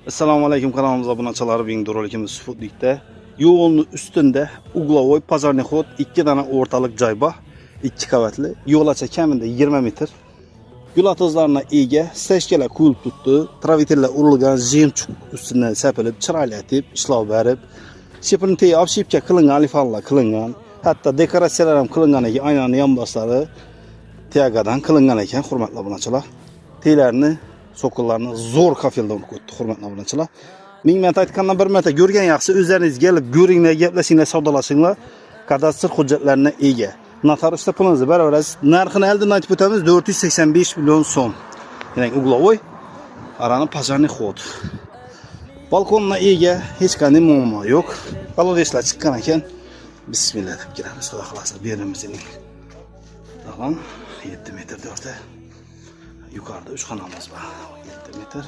Assalomu alaykum, kanalımıza obunachilar. Bugungi rolikimiz Sputnikda. Yo'lning ustida uglovoy pozorniy xod, 2 dana o'rtalik joy bor, 2 qavatli. Yo'lacha kamida 20 metr. Gul atozlarına ega, stechkalar qo'yilib tutdi, travitellar urilgan, jemchug ustidan sapilib, chiroyli etib, ishlov berib, shepirni obshipka qilingan, alifanlar qilingan, hatto dekoratsiyalar ham qilingan ekan, aynani yonboshlari teagadan qilingan ekan, hurmatli obunachilar. Teylarni sokollarni zo'r kafilda urib qo'ydi, hurmatli obunachilar. Ming marta aytgandan bir marta ko'rgan yaxshi, o'zlaringiz kelib ko'ringlar, gaplashinglar, savdolashinglar. Kadastr hujjatlarini ega. Notariusda pulingizni beraverasiz. Narxini oldin aytib o'tamiz, 485 million so'm. Ya'ni uglovoy arani pozorniy xod. Balkonga ega, hech qanday muammo yo'q. Kolodeslar chiqqan ekan. Bismillah deb kiramiz. Xudo xolasa berimizning. Tamam, 7 metr 4. Yukarıda 3 xonamiz bor. 7 metr.